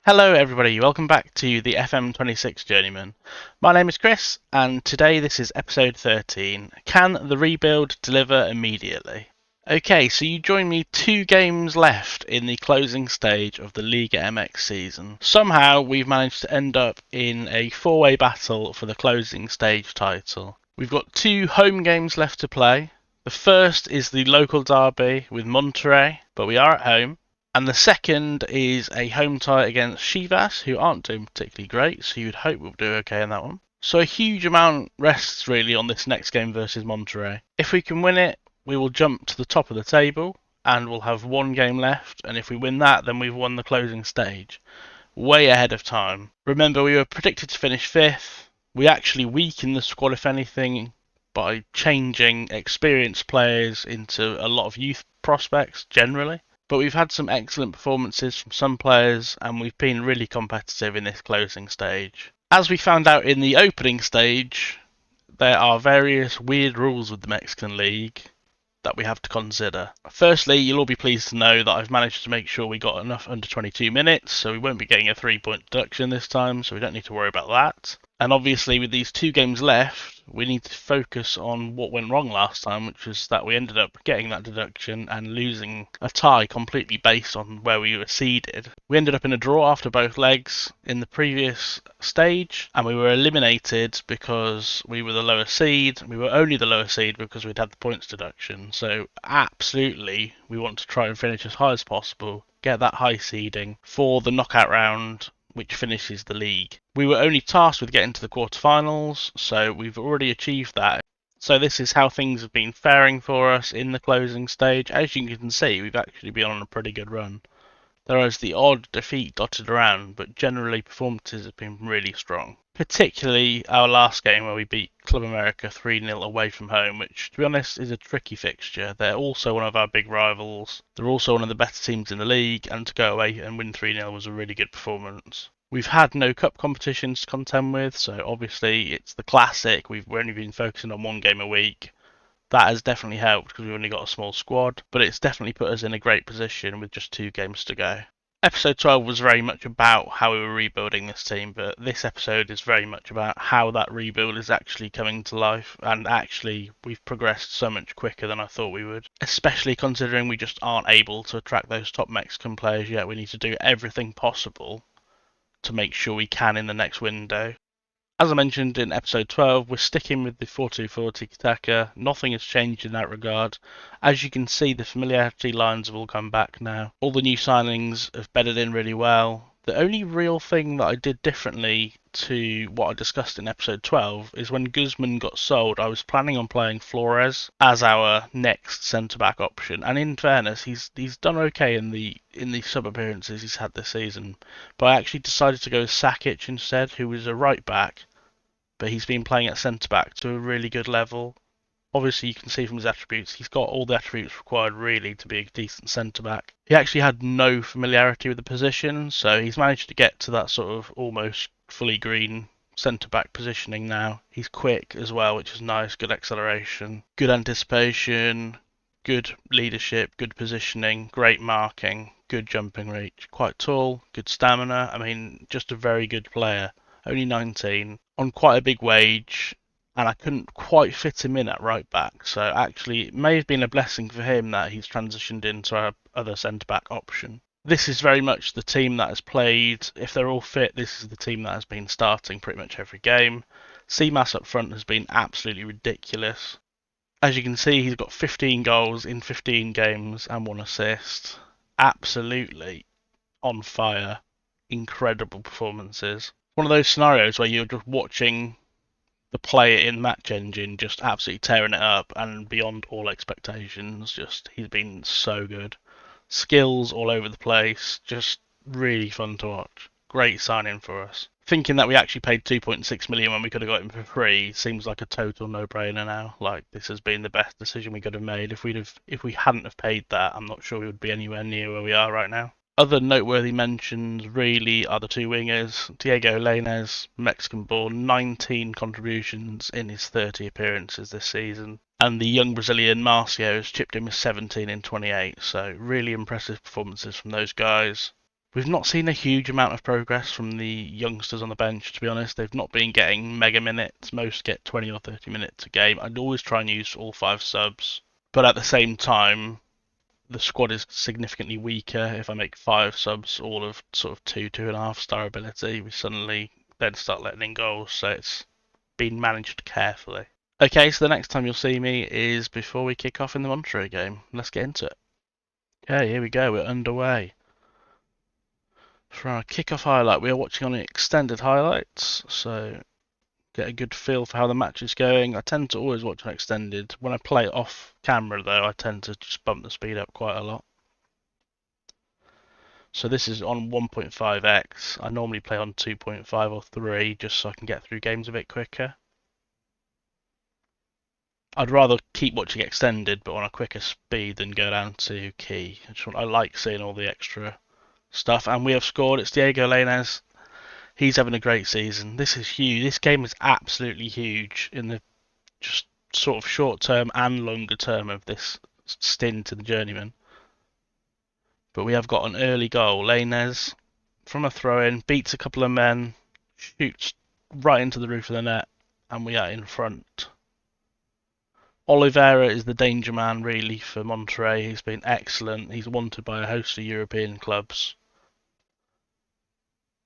Hello everybody, welcome back to the FM26 Journeyman. My name is Chris, and today this is episode 13. Can the rebuild deliver immediately? Okay, so you join me 2 games left in the closing stage of the Liga MX season. Somehow we've managed to end up in a 4-way battle for the closing stage title. We've got 2 home games left to play. The first is the local derby with Monterrey, but we are at home. And the second is a home tie against Chivas, who aren't doing particularly great, so you'd hope we'll do okay in that one. So a huge amount rests really on this next game versus Monterrey. If we can win it, we will jump to the top of the table, and we'll have 1 game left, and if we win that, then we've won the closing stage. Way ahead of time. Remember, we were predicted to finish 5th. We actually weakened the squad, if anything, by changing experienced players into a lot of youth prospects, generally. But we've had some excellent performances from some players, and we've been really competitive in this closing stage. As we found out in the opening stage, there are various weird rules with the Mexican League that we have to consider. Firstly, you'll all be pleased to know that I've managed to make sure we got enough under 22 minutes, so we won't be getting a 3-point deduction this time, so we don't need to worry about that. And obviously, with these 2 games left, we need to focus on what went wrong last time, which was that we ended up getting that deduction and losing a tie completely based on where we were seeded. We ended up in a draw after both legs in the previous stage, and we were eliminated because we were the lower seed. We were only the lower seed because we'd had the points deduction. So absolutely, we want to try and finish as high as possible, get that high seeding for the knockout round, which finishes the league. We were only tasked with getting to the quarterfinals, so we've already achieved that. So this is how things have been faring for us in the closing stage. As you can see, we've actually been on a pretty good run. There is the odd defeat dotted around, but generally performances have been really strong. Particularly our last game where we beat Club America 3-0 away from home, which to be honest is a tricky fixture. They're also one of our big rivals. They're also one of the better teams in the league, and to go away and win 3-0 was a really good performance. We've had no cup competitions to contend with, so obviously it's the classic. We've only been focusing on 1 game a week. That has definitely helped because we've only got a small squad, but it's definitely put us in a great position with just 2 games to go. Episode 12 was very much about how we were rebuilding this team, but this episode is very much about how that rebuild is actually coming to life, and actually we've progressed so much quicker than I thought we would, especially considering we just aren't able to attract those top Mexican players yet. We need to do everything possible to make sure we can in the next window. As I mentioned in episode 12, we're sticking with the 4-2-4 tiki-taka. Nothing has changed in that regard. As you can see, the familiarity lines have all come back now. All the new signings have bedded in really well. The only real thing that I did differently to what I discussed in episode 12 is when Guzman got sold, I was planning on playing Flores as our next centre-back option. And in fairness, he's done okay in the sub-appearances he's had this season. But I actually decided to go with Sakic instead, who was a right-back, but he's been playing at centre-back to a really good level. Obviously, you can see from his attributes, he's got all the attributes required really to be a decent centre-back. He actually had no familiarity with the position, so he's managed to get to that sort of almost fully green centre-back positioning now. He's quick as well, which is nice, good acceleration, good anticipation, good leadership, good positioning, great marking, good jumping reach, quite tall, good stamina. I mean, just a very good player. Only 19, on quite a big wage, and I couldn't quite fit him in at right back. So actually, it may have been a blessing for him that he's transitioned into our other centre back option. This is very much the team that has played. If they're all fit, this is the team that has been starting pretty much every game. CMAS up front has been absolutely ridiculous. As you can see, he's got 15 goals in 15 games and 1 assist. Absolutely on fire. Incredible performances. One of those scenarios where you're just watching the player in Match Engine just absolutely tearing it up and beyond all expectations. Just he's been so good. Skills all over the place. Just really fun to watch. Great signing for us. Thinking that we actually paid 2.6 million when we could have got him for free seems like a total no-brainer now. Like, this has been the best decision we could have made. If we hadn't have paid that, I'm not sure we would be anywhere near where we are right now. Other noteworthy mentions really are the 2 wingers. Diego Lainez, Mexican-born, 19 contributions in his 30 appearances this season. And the young Brazilian Marcio has chipped in with 17 in 28. So really impressive performances from those guys. We've not seen a huge amount of progress from the youngsters on the bench, to be honest. They've not been getting mega minutes. Most get 20 or 30 minutes a game. I'd always try and use all 5 subs. But at the same time, the squad is significantly weaker. If I make 5 subs, all of sort of 2.5 star ability, we suddenly then start letting in goals. So it's been managed carefully. Okay, so the next time you'll see me is before we kick off in the Monterrey game. Let's get into it. Okay, here we go. We're underway. For our kickoff highlight, we are watching on extended highlights, so get a good feel for how the match is going. I tend to always watch on extended. When I play off camera, though, I tend to just bump the speed up quite a lot. So this is on 1.5x. I normally play on 2.5 or 3 just so I can get through games a bit quicker. I'd rather keep watching extended but on a quicker speed than go down to key. I like seeing all the extra stuff, and we have scored. It's Diego Lainez. He's having a great season. This is huge. This game is absolutely huge in the just sort of short term and longer term of this stint in the Journeyman. But we have got an early goal. Lainez from a throw-in beats a couple of men, shoots right into the roof of the net, and we are in front. Oliveira is the danger man really for Monterrey. He's been excellent. He's wanted by a host of European clubs.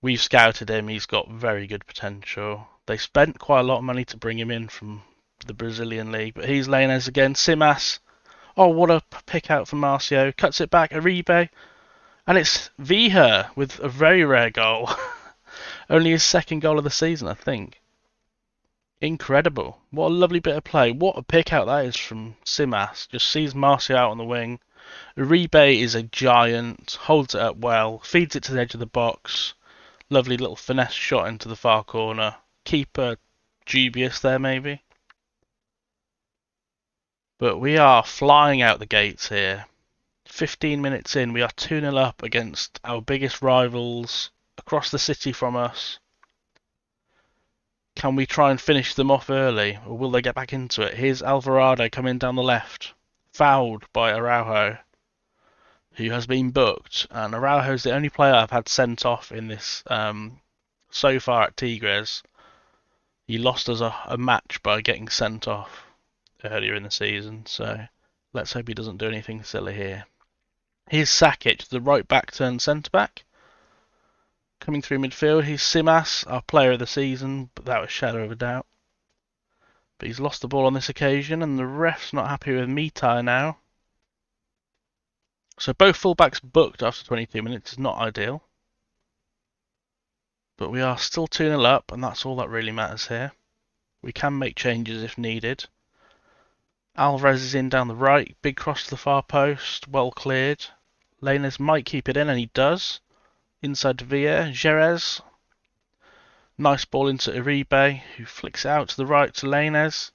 We've scouted him. He's got very good potential. They spent quite a lot of money to bring him in from the Brazilian league, but he's Lainez again. Simas. Oh, what a pick out from Marcio. Cuts it back. Uribe. And it's Vija with a very rare goal. Only his second goal of the season, I think. Incredible. What a lovely bit of play. What a pick out that is from Simas. Just sees Marcio out on the wing. Uribe is a giant. Holds it up well. Feeds it to the edge of the box. Lovely little finesse shot into the far corner. Keeper dubious there, maybe. But we are flying out the gates here. 15 minutes in, we are 2-0 up against our biggest rivals across the city from us. Can we try and finish them off early, or will they get back into it? Here's Alvarado coming down the left. Fouled by Araujo, who has been booked, and Araujo's the only player I've had sent off in this so far at Tigres. He lost us a match by getting sent off earlier in the season, so let's hope he doesn't do anything silly here. Here's Sakic, the right back turned centre back. Coming through midfield, he's Simas, our player of the season, without a shadow of a doubt. But he's lost the ball on this occasion, and the ref's not happy with Mitai now. So both fullbacks booked after 22 minutes is not ideal. But we are still 2-0 up, and that's all that really matters here. We can make changes if needed. Alvarez is in down the right, big cross to the far post, well cleared. Lainez might keep it in, and he does. Inside to Villa, Jerez. Nice ball into Uribe, who flicks it out to the right to Lainez.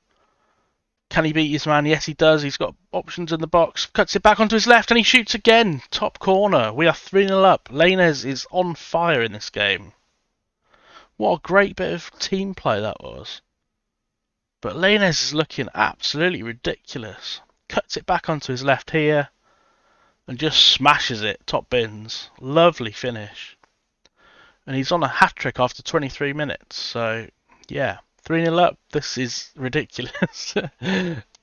Can he beat his man? Yes, he does. He's got options in the box. Cuts it back onto his left, and he shoots again. Top corner. We are 3-0 up. Lainez is on fire in this game. What a great bit of team play that was. But Lainez is looking absolutely ridiculous. Cuts it back onto his left here, and just smashes it. Top bins. Lovely finish. And he's on a hat-trick after 23 minutes. So, yeah. 3-0 up. This is ridiculous.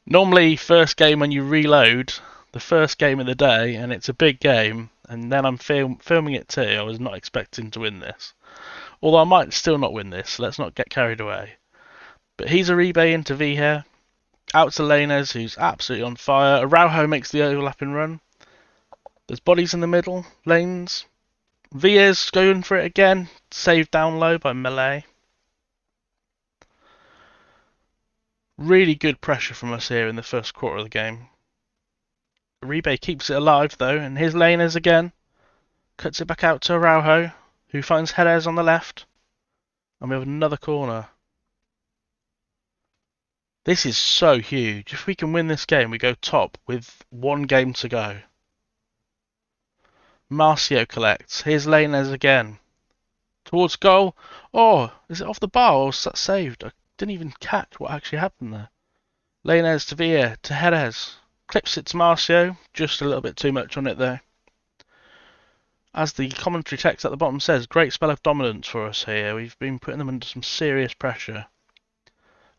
Normally, first game when you reload, the first game of the day, and it's a big game, and then I'm filming it too. I was not expecting to win this. Although I might still not win this, so let's not get carried away. But he's Uribe into Villa. Out to Lainez, who's absolutely on fire. Araujo makes the overlapping run. There's bodies in the middle, lanes. Villa's going for it again. Saved down low by Melee. Really good pressure from us here in the first quarter of the game. Uribe keeps it alive though, and here's Lainez again. Cuts it back out to Araujo, who finds Jerez on the left. And we have another corner. This is so huge. If we can win this game, we go top with 1 game to go. Marcio collects. Here's Lainez again. Towards goal. Oh, is it off the bar or was that saved? I didn't even catch what actually happened there. Lainez to Villa, to Jerez. Clips it to Marcio. Just a little bit too much on it there. As the commentary text at the bottom says, great spell of dominance for us here. We've been putting them under some serious pressure.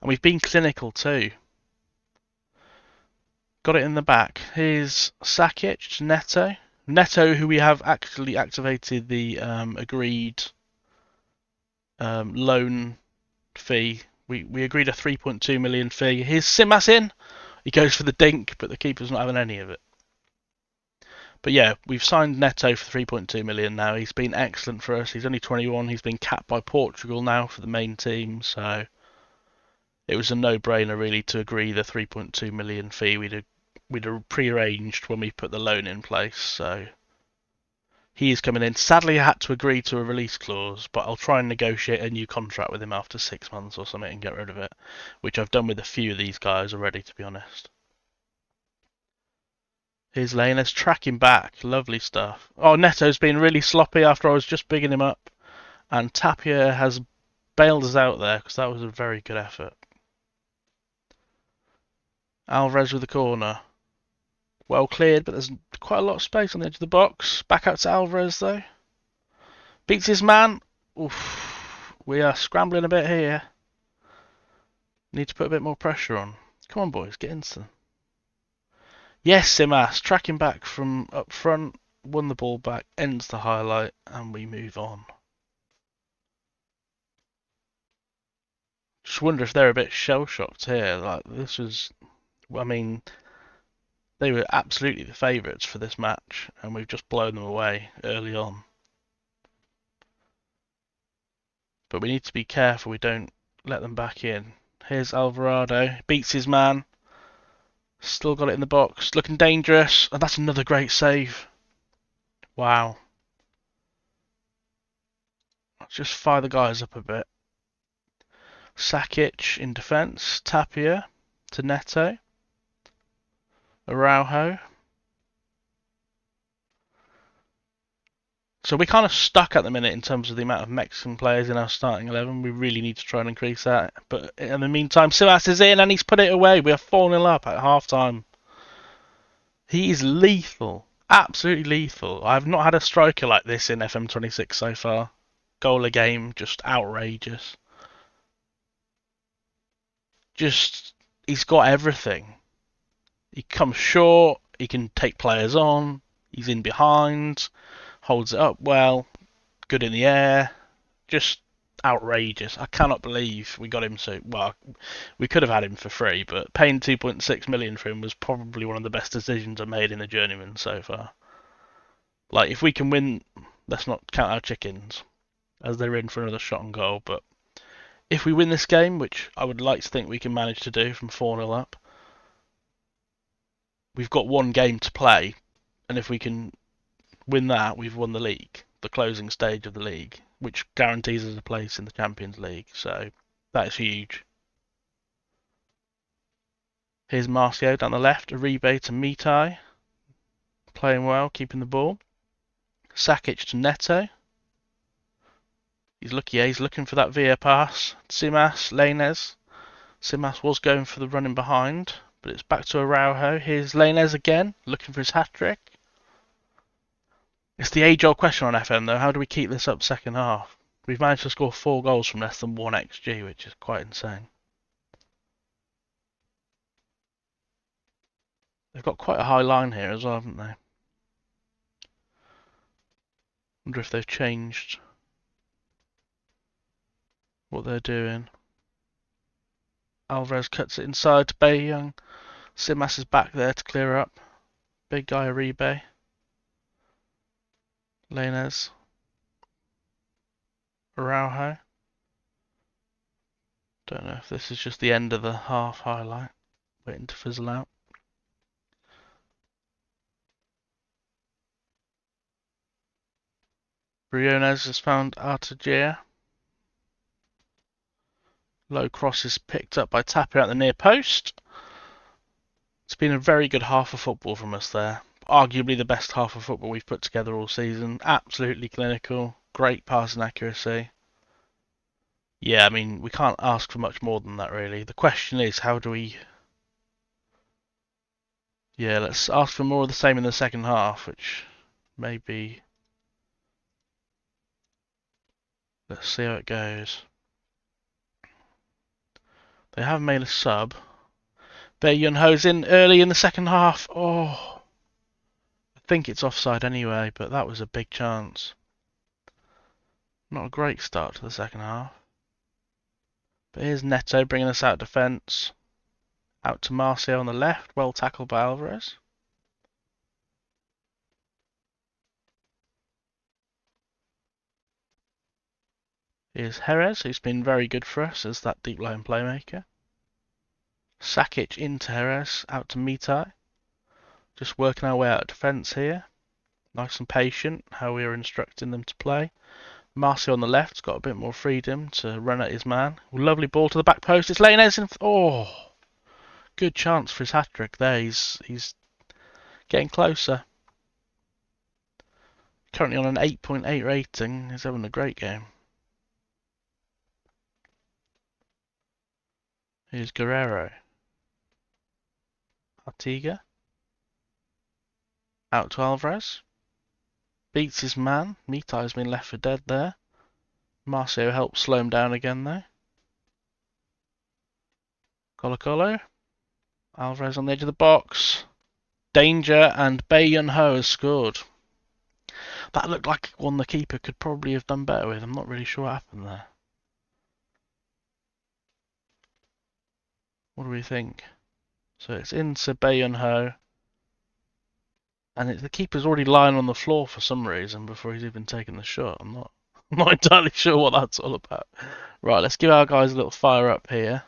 And we've been clinical too. Got it in the back. Here's Sakic to Neto. Neto, who we have actually activated the agreed loan fee. We agreed a 3.2 million fee. Here's Simas in. He goes for the dink, but the keeper's not having any of it. But yeah, we've signed Neto for 3.2 million now. He's been excellent for us. He's only 21. He's been capped by Portugal now for the main team, so it was a no-brainer really to agree the 3.2 million fee we'd pre-arranged when we put the loan in place. So he is coming in. Sadly, I had to agree to a release clause, but I'll try and negotiate a new contract with him after 6 months or something and get rid of it, which I've done with a few of these guys already, to be honest. Here's Lane. Let's track him back. Lovely stuff. Oh, Neto's been really sloppy after I was just bigging him up. And Tapia has bailed us out there because that was a very good effort. Alvarez with the corner. Well cleared, but there's quite a lot of space on the edge of the box. Back out to Alvarez, though. Beats his man. Oof. We are scrambling a bit here. Need to put a bit more pressure on. Come on, boys. Get into them. Yes, Simas, tracking back from up front, won the ball back, ends the highlight, and we move on. Just wonder if they're a bit shell-shocked here. Like, this was, I mean, they were absolutely the favourites for this match, and we've just blown them away early on. But we need to be careful we don't let them back in. Here's Alvarado, beats his man. Still got it in the box, looking dangerous, and that's another great save. Wow. Let's just fire the guys up a bit. Sakic in defence, Tapia to Neto, Araujo. So we're kind of stuck at the minute in terms of the amount of Mexican players in our starting 11. We really need to try and increase that. But in the meantime, Simas is in and he's put it away. We are 4-0 up at half-time. He is lethal. Absolutely lethal. I've not had a striker like this in FM26 so far. Goal a game, just outrageous. Just, he's got everything. He comes short, he can take players on, he's in behind, holds it up well, good in the air, just outrageous. I cannot believe we got him so well. We could have had him for free, but paying 2.6 million for him was probably one of the best decisions I made in the Journeyman so far. Like, if we can win, let's not count our chickens, as they're in for another shot on goal, but if we win this game, which I would like to think we can manage to do from 4-0 up, we've got one game to play, and if we can win that, we've won the league, the closing stage of the league, which guarantees us a place in the Champions League. So that is huge. Here's Marcio down the left, Uribe to Mitai, playing well, keeping the ball. Sakic to Neto. He's looking for that via pass. Simas, Lainez. Simas was going for the running behind, but it's back to Araujo. Here's Lainez again, looking for his hat-trick. It's the age-old question on FM, though. How do we keep this up second half? We've managed to score 4 goals from less than 1 XG, which is quite insane. They've got quite a high line here as well, haven't they? Wonder if they've changed what they're doing. Alvarez cuts it inside to Bayoung. Simas is back there to clear up. Big guy Uribe. Lainez. Araujo. Don't know if this is just the end of the half highlight. Waiting to fizzle out. Briones has found Artegia. Low cross is picked up by Tapia at the near post. It's been a very good half of football from us there. Arguably the best half of football we've put together all season. Absolutely clinical. Great passing accuracy. Yeah, I mean, we can't ask for much more than that, really. The question is, how do we... Yeah, let's ask for more of the same in the second half, which may be Let's see how it goes. They have made a sub. Bae Yun-ho's in early in the second half. Oh, I think it's offside anyway, but that was a big chance. Not a great start to the second half. But here's Neto bringing us out defence. Out to Marcio on the left. Well tackled by Alvarez. Here's Jerez, who's been very good for us as that deep line playmaker. Sakic into Jerez, out to Mitai. Just working our way out of defence here. Nice and patient, how we are instructing them to play. Marcio on the left's got a bit more freedom to run at his man. Lovely ball to the back post. It's Lainez in. Oh, good chance for his hat trick there. He's getting closer. Currently on an 8.8 rating. He's having a great game. Here's Guerrero. Artiga. Out to Alvarez. Beats his man. Mitai's been left for dead there. Marcio helps slow him down again though. Colo-Colo. Alvarez on the edge of the box. Danger, and Bae Yun-ho has scored. That looked like one the keeper could probably have done better with. I'm not really sure what happened there. What do we think? So it's into Bae Yun-ho. And the keeper's already lying on the floor for some reason before he's even taken the shot. I'm not entirely sure what that's all about. Right, let's give our guys a little fire up here.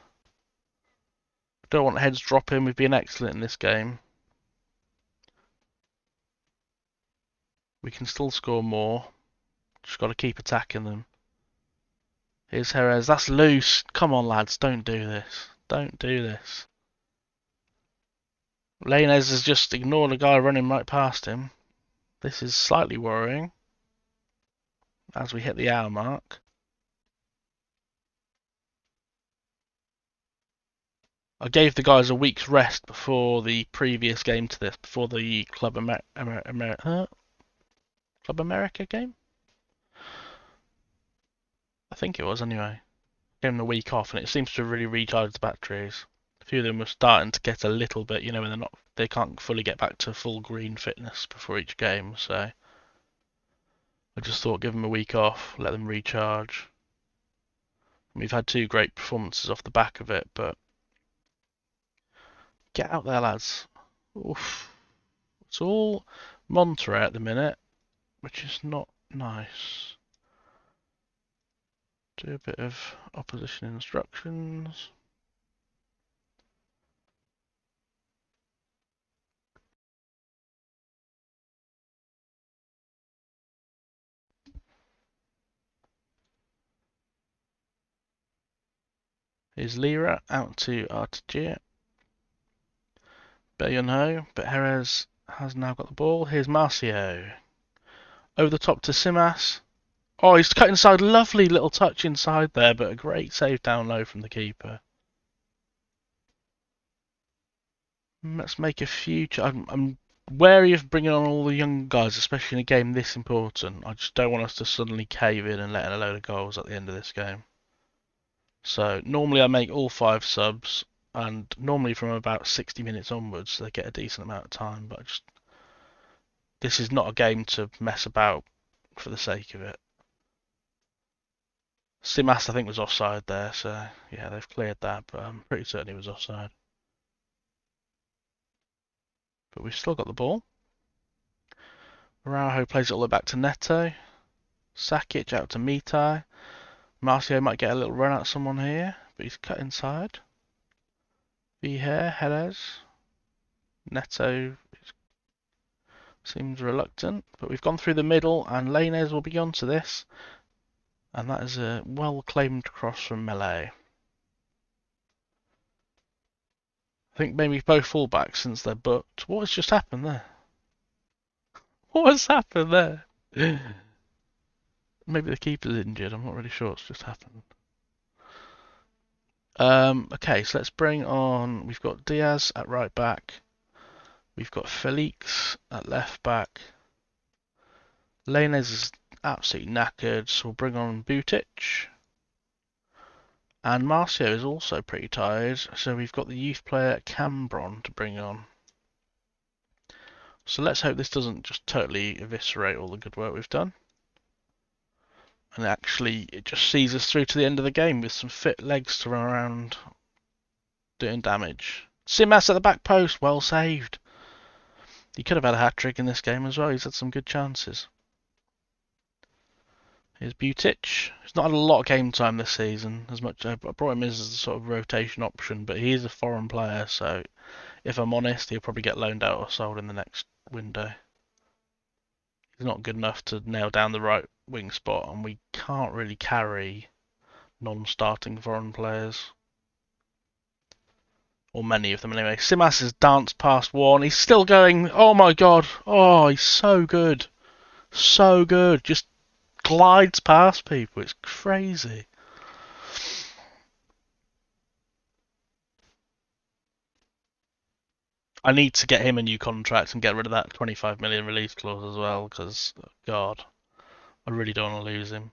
Don't want heads dropping. We've been excellent in this game. We can still score more. Just got to keep attacking them. Here's Jerez. That's loose. Come on, lads. Don't do this. Don't do this. Lainez has just ignored a guy running right past him. This is slightly worrying as we hit the hour mark. I gave the guys a week's rest before the previous game to this, before the Club America game? I think it was anyway. Gave them a week off and it seems to have really recharged the batteries. A few of them were starting to get a little bit, when they can't fully get back to full green fitness before each game, so I just thought give them a week off, let them recharge. We've had 2 great performances off the back of it, but get out there, lads. Oof. It's all Monterrey at the minute, which is not nice. Do a bit of opposition instructions. Here's Lira out to Artigia. Bae Yun-ho, but Jerez has now got the ball. Here's Marcio. Over the top to Simas. Oh, he's cut inside. Lovely little touch inside there, but a great save down low from the keeper. Let's make a few. I'm wary of bringing on all the young guys, especially in a game this important. I just don't want us to suddenly cave in and let in a load of goals at the end of this game. So normally I make all 5 subs, and normally from about 60 minutes onwards they get a decent amount of time. But this is not a game to mess about for the sake of it. Simas I think was offside there, so yeah, they've cleared that, but I'm pretty certain he was offside. But we've still got the ball. Araujo plays it all the way back to Neto. Sakic out to Mitai. Marcio might get a little run at someone here, but he's cut inside. Here, Jerez. Neto seems reluctant, but we've gone through the middle, and Lainez will be on to this. And that is a well-claimed cross from Melee. I think maybe both fullbacks since they're booked. What has just happened there? What has happened there? Maybe the keeper's injured. I'm not really sure what's just happened. Okay, so let's bring on. We've got Diaz at right back. We've got Felix at left back. Lainez is absolutely knackered, so we'll bring on Butic. And Marcio is also pretty tired, so we've got the youth player Cambron to bring on. So let's hope this doesn't just totally eviscerate all the good work we've done. And actually, it just sees us through to the end of the game with some fit legs to run around doing damage. Simas at the back post, well saved. He could have had a hat-trick in this game as well. He's had some good chances. Here's Butic. He's not had a lot of game time this season. As much I brought him as a sort of rotation option, but he is a foreign player, so if I'm honest, he'll probably get loaned out or sold in the next window. He's not good enough to nail down the right wing spot, and we can't really carry non-starting foreign players. Or many of them anyway. Simas has danced past one. He's still going. Oh my god. Oh, he's so good. So good. Just glides past people. It's crazy. I need to get him a new contract and get rid of that 25 million release clause as well, because, God, I really don't want to lose him.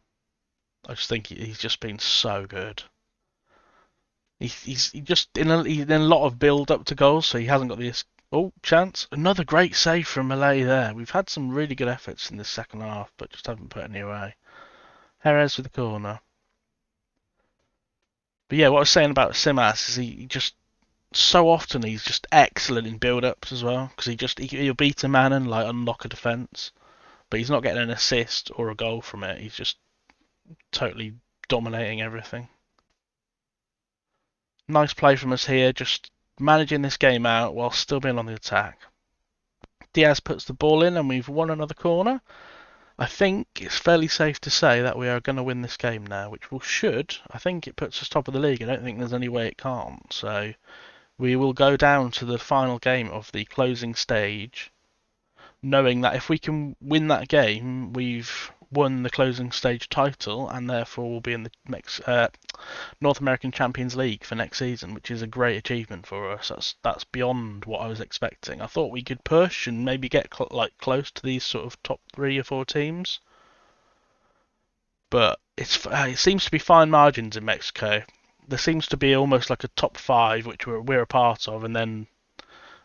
I just think he's just been so good. He's just in a lot of build up to goals, so he hasn't got the chance. Another great save from Malay there. We've had some really good efforts in the second half, but just haven't put any away. Jerez with the corner. But yeah, what I was saying about Simas is he just so often he's just excellent in build-ups as well, because he'll beat a man and like unlock a defence, but he's not getting an assist or a goal from it. He's just totally dominating everything. Nice play from us here, just managing this game out while still being on the attack. Diaz puts the ball in and we've won another corner. I think it's fairly safe to say that we are going to win this game now, which we should. I think it puts us top of the league. I don't think there's any way it can't. So we will go down to the final game of the closing stage, knowing that if we can win that game, we've won the closing stage title and therefore will be in the North American Champions League for next season, which is a great achievement for us. That's beyond what I was expecting. I thought we could push and maybe get close to these sort of top 3 or 4 teams, but it seems to be fine margins in Mexico. There seems to be almost like a top 5, which we're a part of, and then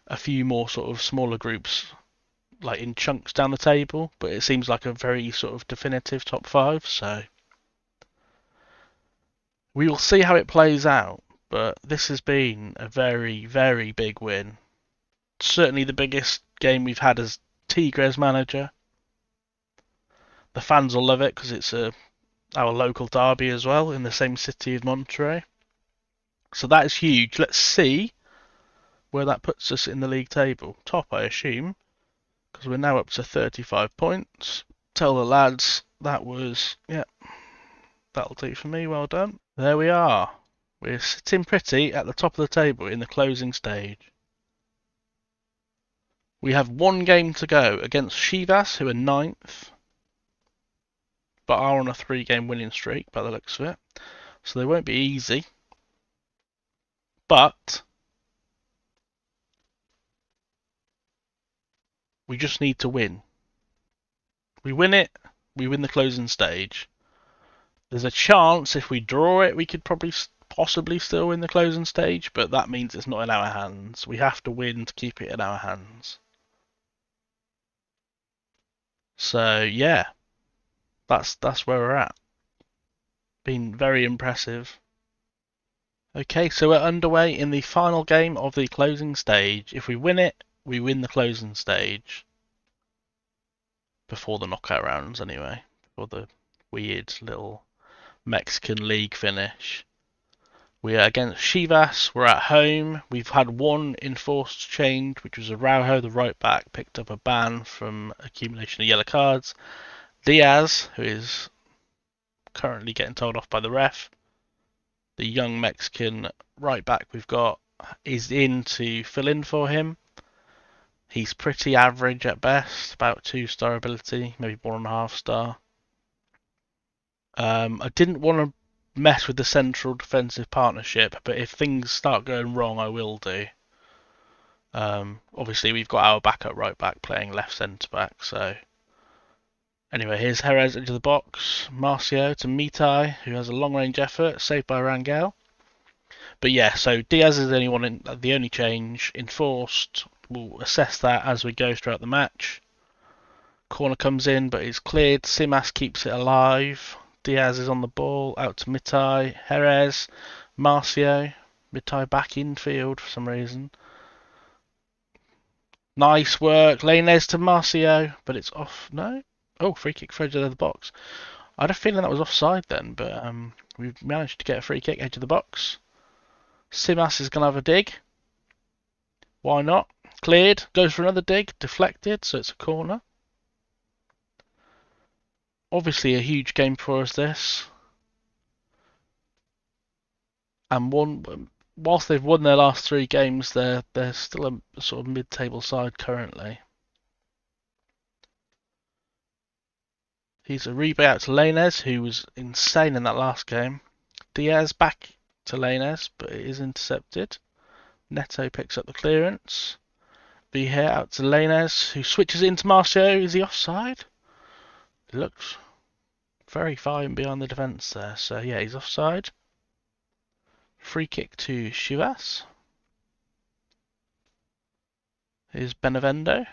a few more sort of smaller groups like in chunks down the table, but it seems like a very sort of definitive top 5, so we will see how it plays out. But this has been a very, very big win. Certainly the biggest game we've had as Tigres manager. The fans will love it because it's our local derby as well in the same city of Monterrey. So that is huge. Let's see where that puts us in the league table. Top, I assume, because we're now up to 35 points. Tell the lads that was, yeah, that'll do for me. Well done. There we are. We're sitting pretty at the top of the table in the closing stage. We have one game to go against Chivas, who are 9th, but are on a 3-game winning streak by the looks of it. So they won't be easy. But we just need to win. We win it, we win the closing stage. There's a chance if we draw it, we could possibly still win the closing stage, but that means it's not in our hands. We have to win to keep it in our hands. So yeah, that's where we're at. Been very impressive. Okay, so we're underway in the final game of the closing stage. If we win it, we win the closing stage. Before the knockout rounds, anyway. Before the weird little Mexican league finish. We are against Chivas. We're at home. We've had one enforced change, which was Araujo, the right back, picked up a ban from accumulation of yellow cards. Diaz, who is currently getting told off by the ref, the young Mexican right back we've got, is in to fill in for him. He's pretty average at best, about 2-star ability, maybe 1.5 star. I didn't want to mess with the central defensive partnership, but if things start going wrong, I will do. Obviously, we've got our backup right back playing left centre back, so Anyway, here's Jerez into the box. Marcio to Mitai, who has a long-range effort, saved by Rangel. But yeah, so Diaz is the only change. Enforced. We'll assess that as we go throughout the match. Corner comes in, but it's cleared. Simas keeps it alive. Diaz is on the ball. Out to Mitai. Jerez. Marcio. Mitai back infield for some reason. Nice work. Lainez to Marcio, but it's off. No? Oh, free kick for edge of the box. I had a feeling that was offside then, but we've managed to get a free kick edge of the box. Simas is going to have a dig. Why not? Cleared. Goes for another dig. Deflected, so it's a corner. Obviously a huge game for us, this. And whilst they've won their last 3 games, they're still a sort of mid-table side currently. He's a rebate out to Lainez, who was insane in that last game. Diaz back to Lainez, but it is intercepted. Neto picks up the clearance. Here out to Lainez, who switches into Marcio. Is he offside? He looks very fine behind the defence there. So yeah, he's offside. Free kick to Chivas. Here's Benevendo.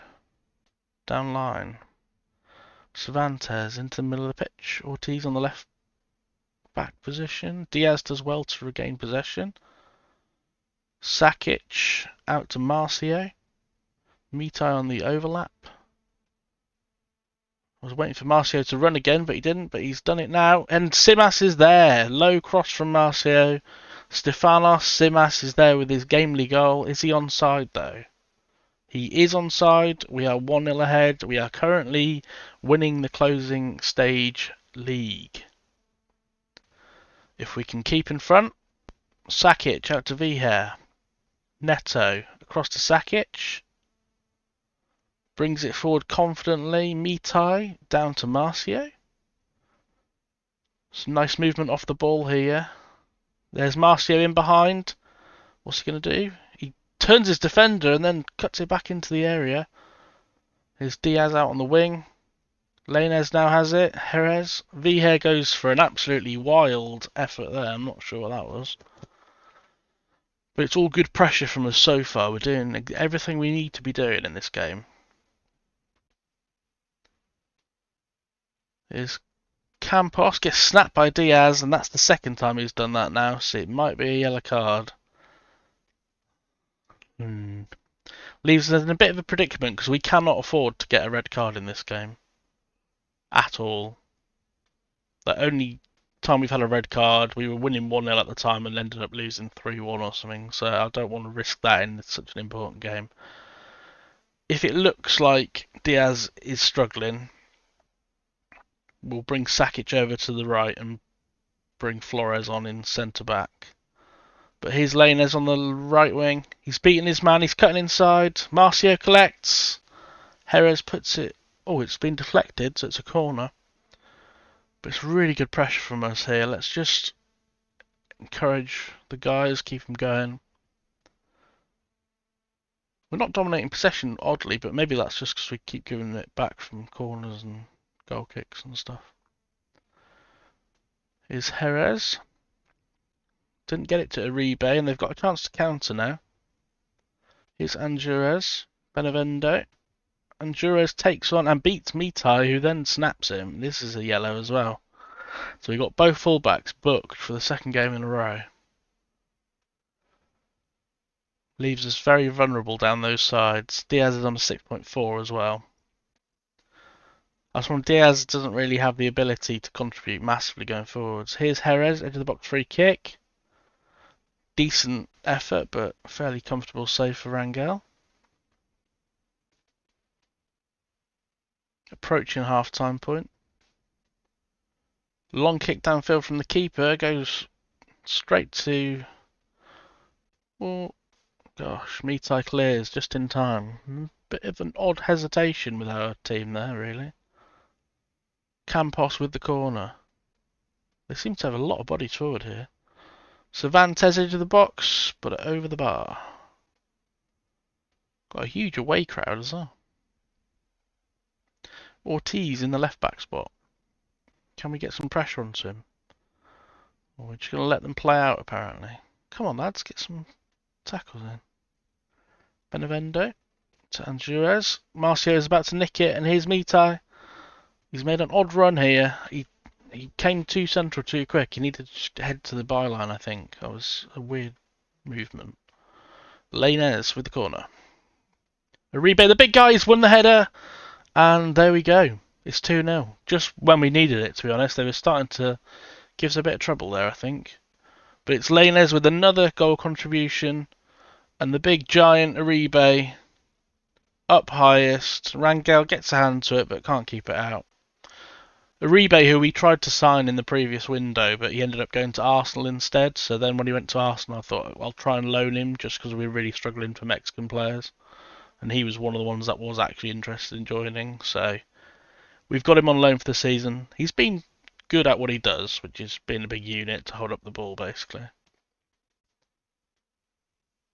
Down line. Cervantes into the middle of the pitch. Ortiz on the left back position. Diaz does well to regain possession. Sakic out to Marcio. Mitai on the overlap. I was waiting for Marcio to run again, but he didn't. But he's done it now. And Simas is there. Low cross from Marcio. Stefanos Simas is there with his gamely goal. Is he onside though? He is onside. We are 1-0 ahead. We are currently winning the closing stage league. If we can keep in front, Sakic out to Viher. Neto across to Sakic. Brings it forward confidently. Mitai down to Marcio. Some nice movement off the ball here. There's Marcio in behind. What's he going to do? He turns his defender and then cuts it back into the area. Here's Diaz out on the wing. Lainez now has it. Jerez. Viher goes for an absolutely wild effort there. I'm not sure what that was. But it's all good pressure from us so far. We're doing everything we need to be doing in this game. Here's Campos, gets snapped by Diaz, and that's the second time he's done that now, so it might be a yellow card. Leaves us in a bit of a predicament because we cannot afford to get a red card in this game. At all. The only time we've had a red card, we were winning 1-0 at the time and ended up losing 3-1 or something, so I don't want to risk that in such an important game. If it looks like Diaz is struggling, we'll bring Sakic over to the right and bring Flores on in centre-back. But here's Lainez on the right wing. He's beating his man. He's cutting inside. Marcio collects. Jerez puts it... Oh, it's been deflected, so it's a corner. But it's really good pressure from us here. Let's just encourage the guys, keep them going. We're not dominating possession, oddly, but maybe that's just because we keep giving it back from corners and goal kicks and stuff. Here's Jerez. Didn't get it to Uribe, and they've got a chance to counter now. Here's Anjurez. Benevendo. Anjurez takes on and beats Mitai, who then snaps him. This is a yellow as well. So we've got both fullbacks booked for the second game in a row. Leaves us very vulnerable down those sides. Diaz is on a 6.4 as well. As from Diaz doesn't really have the ability to contribute massively going forwards. Here's Jerez, edge of the box free kick. Decent effort, but fairly comfortable save for Rangel. Approaching half-time point. Long kick downfield from the keeper, goes straight to... Oh, gosh, Mitai clears just in time. Bit of an odd hesitation with our team there, really. Campos with the corner. They seem to have a lot of bodies forward here. Cervantes into the box, but over the bar. Got a huge away crowd as well. Ortiz in the left back spot. Can we get some pressure onto him? Or we're just going to let them play out, apparently. Come on, lads, get some tackles in. Benevendo to Anjuez. Marcio is about to nick it, and here's Mitai. He's made an odd run here. He came too central too quick. He needed to head to the byline, I think. That was a weird movement. Lainez with the corner. Uribe, the big guys, won the header. And there we go. It's 2-0. Just when we needed it, to be honest. They were starting to give us a bit of trouble there, I think. But it's Lainez with another goal contribution. And the big giant Uribe up highest. Rangel gets a hand to it, but can't keep it out. Uribe, who we tried to sign in the previous window, but he ended up going to Arsenal instead. So then when he went to Arsenal, I thought, I'll try and loan him just because we were really struggling for Mexican players. And he was one of the ones that was actually interested in joining. So we've got him on loan for the season. He's been good at what he does, which is being a big unit to hold up the ball, basically.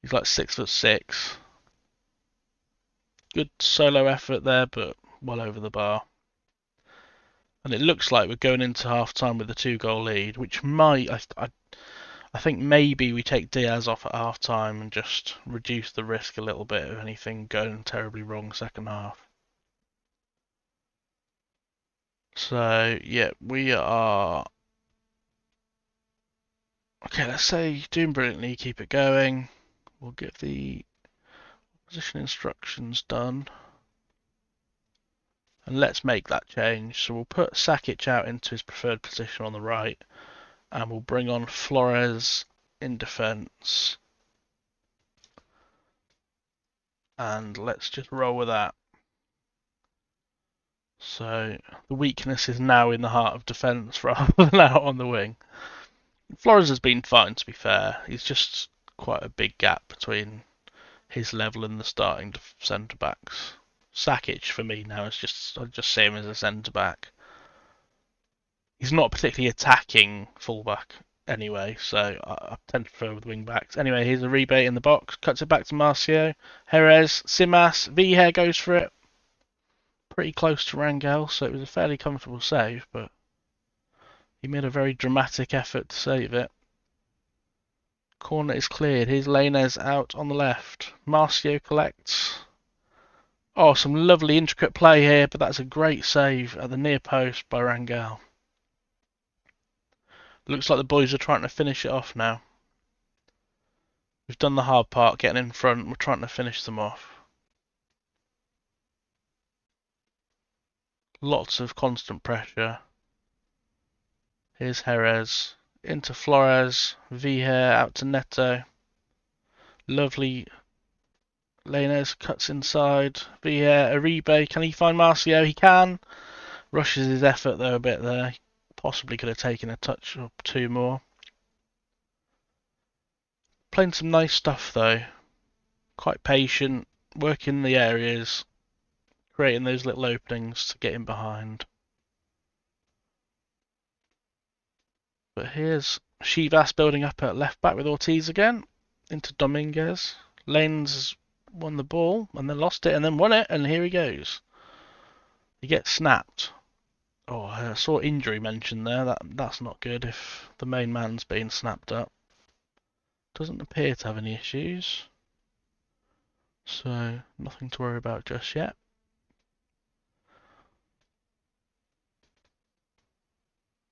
He's like 6'6". Good solo effort there, but well over the bar. And it looks like we're going into half-time with a 2-goal lead, which might... I think maybe we take Diaz off at half-time and just reduce the risk a little bit of anything going terribly wrong second half. So, yeah, we are... Okay, let's say doing brilliantly, keep it going. We'll get the position instructions done. And let's make that change. So we'll put Sakic out into his preferred position on the right. And we'll bring on Flores in defence. And let's just roll with that. So the weakness is now in the heart of defence rather than out on the wing. Flores has been fine, to be fair. He's just quite a big gap between his level and the starting centre backs. Sakic for me now is I just see him as a centre back. He's not particularly attacking fullback anyway, so I tend to prefer with wing backs. Anyway, here's a rebate in the box, cuts it back to Marcio. Jerez, Simas, Viher goes for it. Pretty close to Rangel, so it was a fairly comfortable save, but he made a very dramatic effort to save it. Corner is cleared. Here's Lainez out on the left. Marcio collects. Oh, some lovely intricate play here, but that's a great save at the near post by Rangel. Looks like the boys are trying to finish it off now. We've done the hard part, getting in front. We're trying to finish them off. Lots of constant pressure. Here's Jerez. Into Flores. Viher out to Neto. Lovely. Lainez cuts inside. Viher. Uribe. Can he find Marcio? He can. Rushes his effort though a bit there. Possibly could have taken a touch or two more. Playing some nice stuff though. Quite patient. Working the areas. Creating those little openings to get in behind. But here's Chivas building up at left back with Ortiz again. Into Dominguez. Lanes won the ball and then lost it and then won it, and here he goes. He gets snapped. Oh, I saw injury mentioned there. That's not good if the main man's being snapped up. Doesn't appear to have any issues. So, nothing to worry about just yet.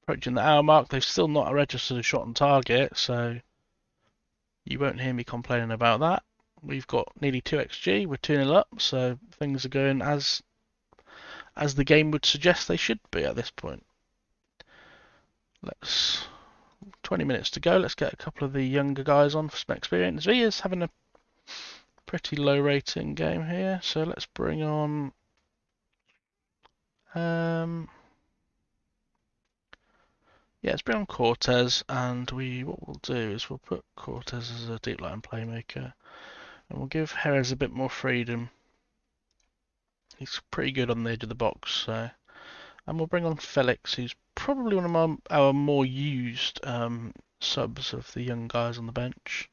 Approaching the hour mark, they've still not registered a shot on target, so you won't hear me complaining about that. We've got nearly 2 XG, we're 2-0 up, so things are going as the game would suggest they should be at this point. 20 minutes to go, let's get a couple of the younger guys on for some experience. Villa's having a pretty low rating game here, so let's bring on let's bring on Cortez, and what we'll do is we'll put Cortez as a deep line playmaker, and we'll give Jerez a bit more freedom. He's pretty good on the edge of the box, so. And we'll bring on Felix, who's probably one of our more used subs of the young guys on the bench.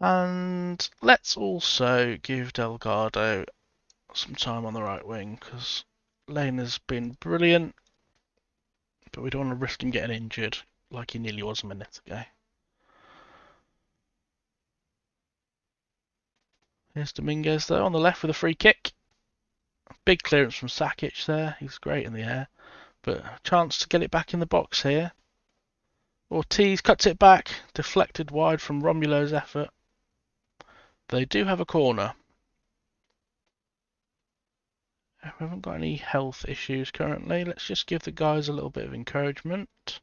And let's also give Delgado some time on the right wing, because Lane has been brilliant, but we don't want to risk him getting injured like he nearly was a minute ago. Here's Dominguez though on the left with a free kick. Big clearance from Sakic there. He's great in the air, but a chance to get it back in the box here. Ortiz cuts it back, deflected wide from Romulo's effort. They do have a corner. We haven't got any health issues currently. Let's just give the guys a little bit of encouragement.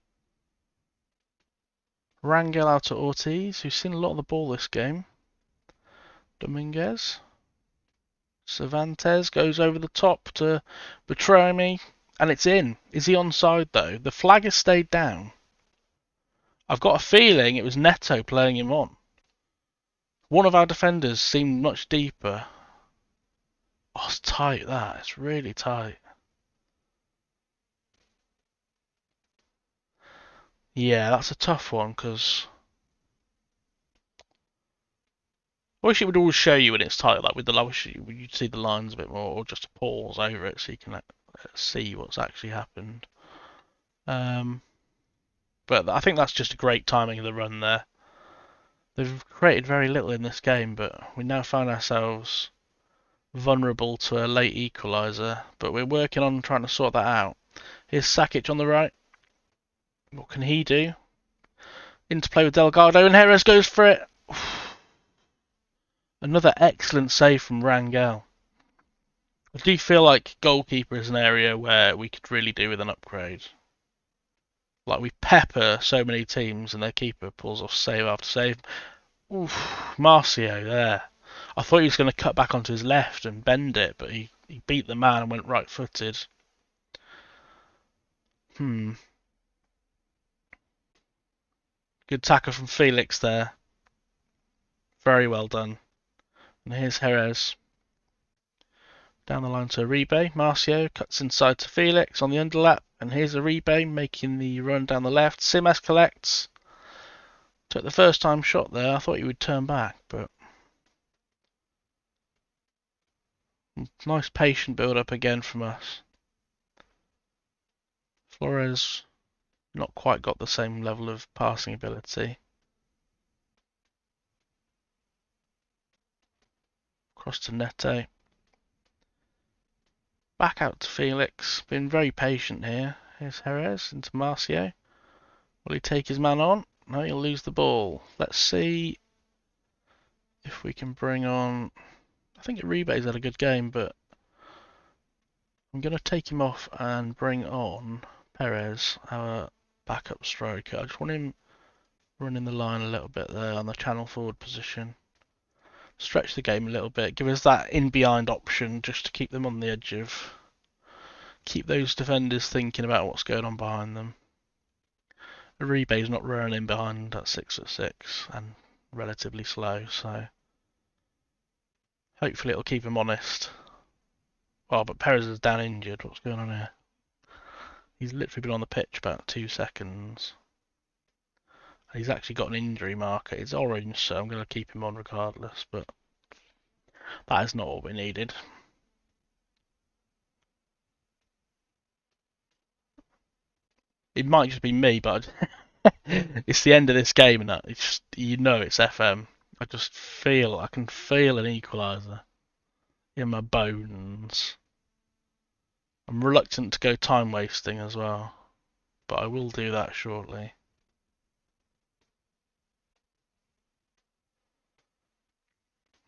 Rangel out to Ortiz, who's seen a lot of the ball this game. Dominguez. Cervantes goes over the top to Betrayme, and it's in. Is he onside though? The flag has stayed down. I've got a feeling it was Neto playing him on. One of our defenders seemed much deeper. Oh, it's tight that. It's really tight. Yeah, that's a tough one because I wish it would always show you when it's tight, like with the wish you'd see the lines a bit more, or just pause over it so you can see what's actually happened. But I think that's just a great timing of the run there. They've created very little in this game, but we now find ourselves vulnerable to a late equaliser. But we're working on trying to sort that out. Here's Sakic on the right. What can he do? Interplay with Delgado, and Jerez goes for it. Another excellent save from Rangel. I do feel like goalkeeper is an area where we could really do with an upgrade. Like we pepper so many teams and their keeper pulls off save after save. Oof, Marcio there. I thought he was going to cut back onto his left and bend it, but he beat the man and went right-footed. Good tackle from Felix there. Very well done. And here's Jerez. Down the line to Uribe. Marcio cuts inside to Felix on the underlap. And here's Uribe making the run down the left. Simas collects. Took the first time shot there. I thought he would turn back, but nice patient build up again from us. Flores not quite got the same level of passing ability. Cross to Neto. Back out to Felix. Been very patient here. Here's Jerez into Marcio. Will he take his man on? No, he'll lose the ball. Let's see if we can bring on... I think Uribe's had a good game, but I'm going to take him off and bring on Perez, our backup striker. I just want him running the line a little bit there on the channel forward position. Stretch the game a little bit, give us that in-behind option just to keep them on the edge of... Keep those defenders thinking about what's going on behind them. Uribe's not running behind at 6'6" and relatively slow, so hopefully it'll keep him honest. Oh, but Perez is down injured. What's going on here? He's literally been on the pitch about 2 seconds. He's actually got an injury marker. It's orange, so I'm going to keep him on regardless, but that is not what we needed. It might just be me, but it's the end of this game, and it's just, you know it's FM. I can feel an equaliser in my bones. I'm reluctant to go time wasting as well, but I will do that shortly.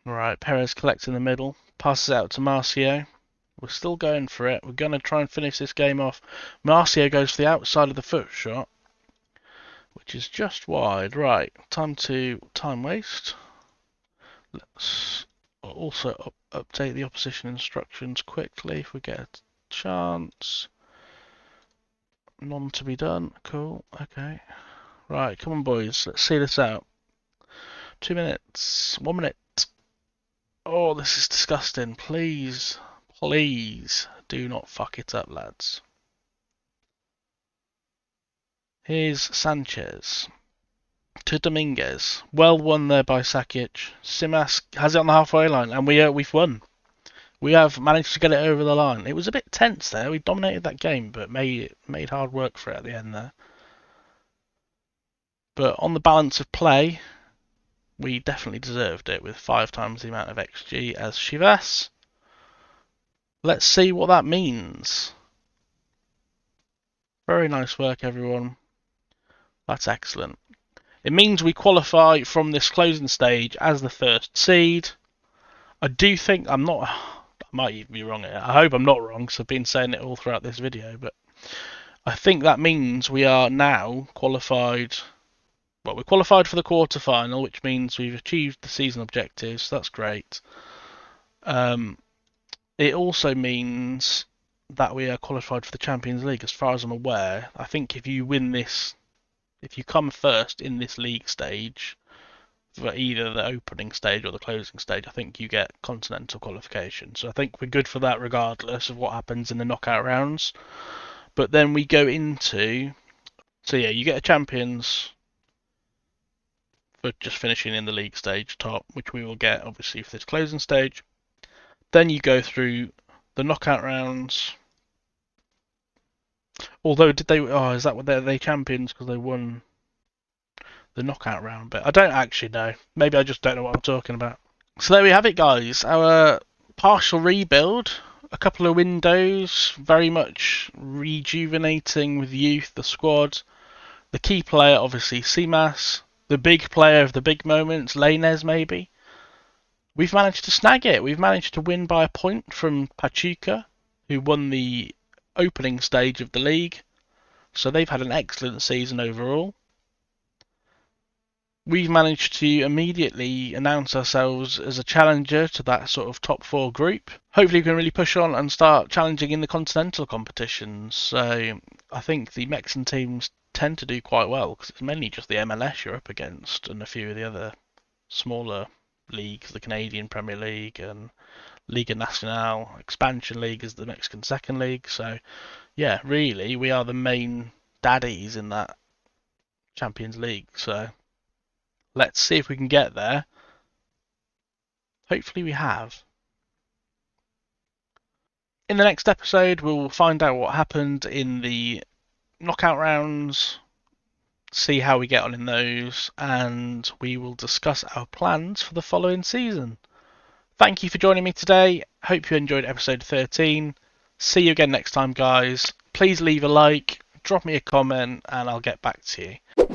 Right, Perez collects in the middle, passes out to Marcio. We're still going for it. We're going to try and finish this game off. Marcio goes for the outside of the foot shot, which is just wide. Right, time waste. Let's also update the opposition instructions quickly if we get a chance. None to be done. Cool. Okay. Right, come on, boys. Let's see this out. 2 minutes. 1 minute. Oh, this is disgusting. Please, please do not fuck it up, lads. Here's Sanchez to Dominguez. Well won there by Sakic. Simas has it on the halfway line, and we've won. we have managed to get it over the line. It was a bit tense there. We dominated that game, but made hard work for it at the end there. But on the balance of play, we definitely deserved it with 5 times the amount of XG as Chivas. Let's see what that means. Very nice work, everyone. That's excellent. It means we qualify from this closing stage as the first seed. I do think I might even be wrong here. I hope I'm not wrong because I've been saying it all throughout this video, but I think that means we are now qualified. Well, we're qualified for the quarter-final, which means we've achieved the season objectives. So that's great. It also means that we are qualified for the Champions League, as far as I'm aware. I think if you win this, if you come first in this league stage, for either the opening stage or the closing stage, I think you get continental qualification. So I think we're good for that regardless of what happens in the knockout rounds. But then we go into... So yeah, you get a Champions for just finishing in the league stage top, which we will get obviously for this closing stage. Then you go through the knockout rounds. Although, did they... Oh, is that what they champions because they won the knockout round? But I don't actually know. Maybe I just don't know what I'm talking about. So there we have it, guys. Our partial rebuild. A couple of windows. Very much rejuvenating with youth, the squad. The key player, obviously, Simas. The big player of the big moments, Lainez, maybe. We've managed to snag it. We've managed to win by a point from Pachuca, who won the opening stage of the league. So they've had an excellent season overall. We've managed to immediately announce ourselves as a challenger to that sort of top 4 group. Hopefully we can really push on and start challenging in the continental competitions. So I think the Mexican teams tend to do quite well because it's mainly just the MLS you're up against and a few of the other smaller leagues, the Canadian Premier League and Liga Nacional. Expansion League is the Mexican second league. So yeah, really we are the main daddies in that Champions League. So let's see if we can get there. Hopefully we have. In the next episode, we'll find out what happened in the knockout rounds, see how we get on in those, and we will discuss our plans for the following season. Thank you for joining me today. Hope you enjoyed episode 13. See you again next time, guys. Please leave a like, drop me a comment, and I'll get back to you.